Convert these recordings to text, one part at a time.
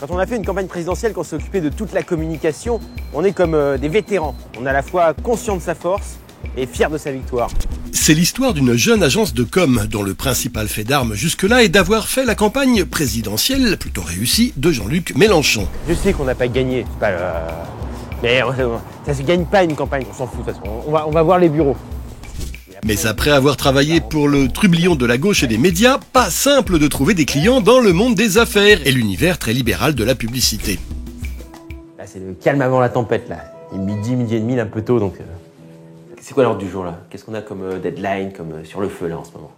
Quand on a fait une campagne présidentielle, qu'on s'est occupé de toute la communication, on est comme des vétérans. On est à la fois conscient de sa force et fier de sa victoire. C'est l'histoire d'une jeune agence de com dont le principal fait d'armes jusque-là est d'avoir fait la campagne présidentielle, plutôt réussie, de Jean-Luc Mélenchon. Je sais qu'on n'a pas gagné, c'est pas mais ça se gagne pas une campagne, on s'en fout de toute façon. On va voir les bureaux. Mais après avoir travaillé pour le trublion de la gauche et des médias, pas simple de trouver des clients dans le monde des affaires et l'univers très libéral de la publicité. Là, c'est le calme avant la tempête, là. Il est midi et demi, un peu tôt, donc... C'est quoi l'ordre du jour, là? Qu'est-ce qu'on a comme deadline, comme sur le feu, là, en ce moment?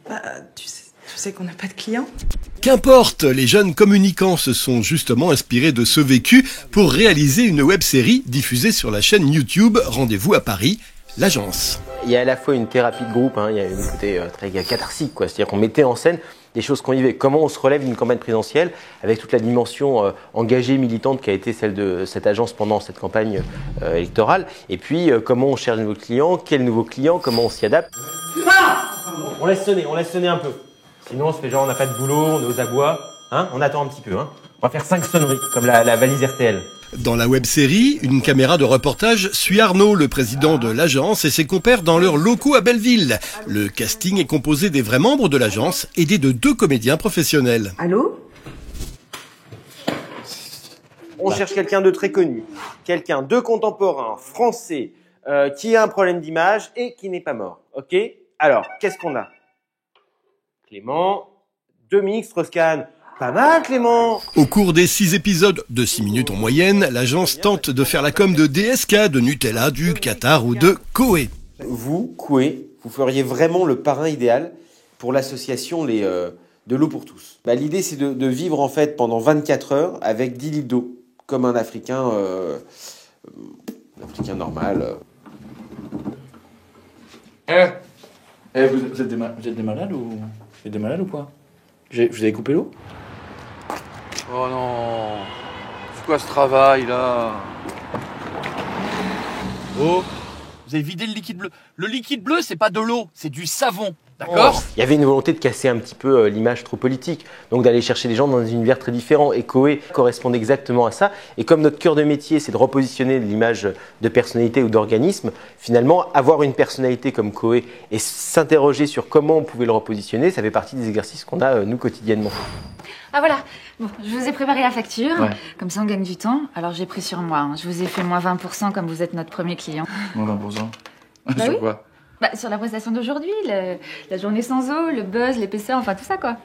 Bah, tu sais qu'on n'a pas de clients. Qu'importe, les jeunes communicants se sont justement inspirés de ce vécu pour réaliser une web-série diffusée sur la chaîne YouTube Rendez-vous à Paris, l'agence. Il y a à la fois une thérapie de groupe, il y a une côté très catharsique, quoi. C'est-à-dire qu'on mettait en scène des choses qu'on vivait. Comment on se relève d'une campagne présidentielle avec toute la dimension engagée, militante qui a été celle de cette agence pendant cette campagne électorale. Et puis, comment on cherche de nouveaux clients, quels nouveaux clients, comment on s'y adapte. On laisse sonner un peu. Sinon, on se fait genre, on n'a pas de boulot, on est aux abois. On attend un petit peu. On va faire 5 sonneries, comme la valise RTL. Dans la web-série, une caméra de reportage suit Arnaud, le président de l'agence, et ses compères dans leurs locaux à Belleville. Le casting est composé des vrais membres de l'agence, aidés de 2 comédiens professionnels. Allô? On cherche quelqu'un de très connu, quelqu'un de contemporain, français, qui a un problème d'image et qui n'est pas mort. Ok? Alors, qu'est-ce qu'on a? Clément, Dominique Strauss-Kahn. Pas mal, Clément. Au cours des 6 épisodes de 6 minutes en moyenne, l'agence tente de faire la com de DSK, de Nutella, du Qatar ou de Coé. Vous, Coé, vous feriez vraiment le parrain idéal pour l'association de l'eau pour tous. L'idée, c'est de vivre en fait pendant 24 heures avec 10 litres d'eau, comme un Africain, normal. Vous êtes des malades ou... Vous êtes des malades ou quoi? Vous avez coupé l'eau? Oh non, c'est quoi ce travail là? Oh, vous avez vidé le liquide bleu. Le liquide bleu, c'est pas de l'eau, c'est du savon, d'accord? Il y avait une volonté de casser un petit peu l'image trop politique, donc d'aller chercher des gens dans un univers très différent. Et Coé correspond exactement à ça. Et comme notre cœur de métier, c'est de repositionner l'image de personnalité ou d'organisme, finalement, avoir une personnalité comme Coé et s'interroger sur comment on pouvait le repositionner, ça fait partie des exercices qu'on a, nous, quotidiennement. Ah voilà, bon, je vous ai préparé la facture, Ouais. Comme ça on gagne du temps. Alors j'ai pris sur moi, je vous ai fait moins 20% comme vous êtes notre premier client. Moins 20%. Bah Sur oui. quoi? Sur la prestation d'aujourd'hui, la journée sans eau, le buzz, l'épaisseur, enfin tout ça quoi.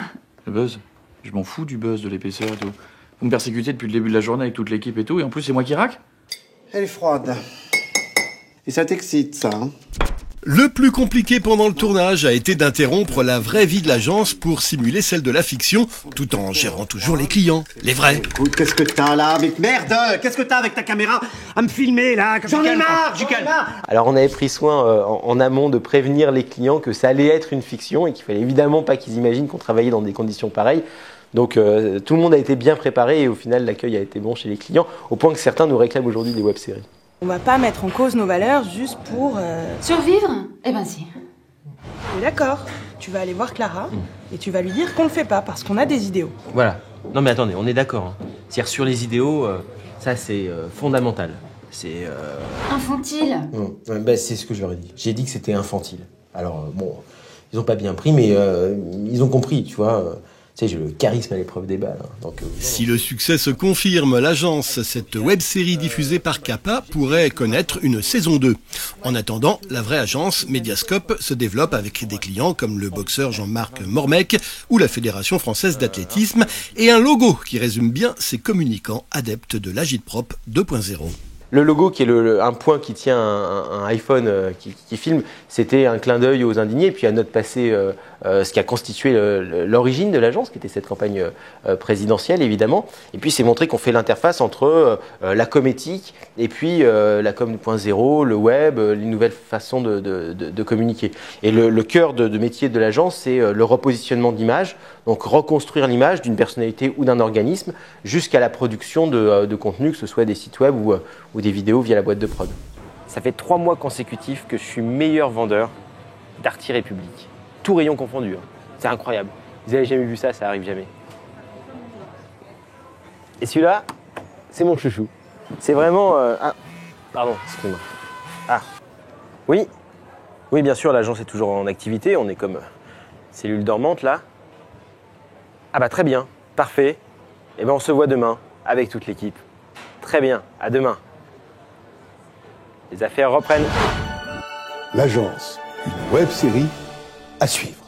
Le buzz? Je m'en fous du buzz, de l'épaisseur et tout. Vous me persécutez depuis le début de la journée avec toute l'équipe et tout, et en plus c'est moi qui raque? Elle est froide. Et ça t'excite, ça, hein? Le plus compliqué pendant le tournage a été d'interrompre la vraie vie de l'agence pour simuler celle de la fiction, tout en gérant toujours les clients, les vrais. Écoute, qu'est-ce que t'as là avec... Merde! Qu'est-ce que t'as avec ta caméra à me filmer, là? J'en ai marre! Alors on avait pris soin en amont de prévenir les clients que ça allait être une fiction et qu'il fallait évidemment pas qu'ils imaginent qu'on travaillait dans des conditions pareilles. Donc tout le monde a été bien préparé et au final l'accueil a été bon chez les clients, au point que certains nous réclament aujourd'hui des web-séries. On va pas mettre en cause nos valeurs juste pour... Survivre? Eh ben si. Mais d'accord, tu vas aller voir Clara et tu vas lui dire qu'on le fait pas parce qu'on a des idéaux. Voilà. Non mais attendez, on est d'accord. C'est-à-dire sur les idéaux, ça c'est fondamental. C'est... Infantile. c'est ce que je leur ai dit. J'ai dit que c'était infantile. Alors bon, ils ont pas bien pris, mais ils ont compris, tu vois. Tu sais, j'ai le charisme à l'épreuve des balles. Donc, Si le succès se confirme, l'agence, cette web-série diffusée par Kappa, pourrait connaître une saison 2. En attendant, la vraie agence, Mediascope, se développe avec des clients comme le boxeur Jean-Marc Mormec ou la Fédération française d'athlétisme et un logo qui résume bien ses communicants adeptes de l'agitprop 2.0. Le logo, qui est un point qui tient un iPhone qui filme, c'était un clin d'œil aux indignés, puis à notre passé, ce qui a constitué l'origine de l'agence, qui était cette campagne présidentielle, évidemment. Et puis, c'est montrer qu'on fait l'interface entre la com éthique et puis la com 2.0, le web, les nouvelles façons de communiquer. Et le cœur de métier de l'agence, c'est le repositionnement d'image, donc reconstruire l'image d'une personnalité ou d'un organisme jusqu'à la production de contenu, que ce soit des sites web ou des vidéos via la boîte de prod. Ça fait 3 mois consécutifs que je suis meilleur vendeur d'Arty République. Tout rayon confondu. C'est incroyable. Vous avez jamais vu ça, ça arrive jamais. Et celui-là, c'est mon chouchou. C'est vraiment... Ah, pardon, excusez-moi. Ah, oui. Oui, bien sûr, l'agence est toujours en activité. On est comme cellule dormante, là. Ah bah très bien, parfait. Eh ben on se voit demain, avec toute l'équipe. Très bien, à demain. Les affaires reprennent. L'agence, une web-série à suivre.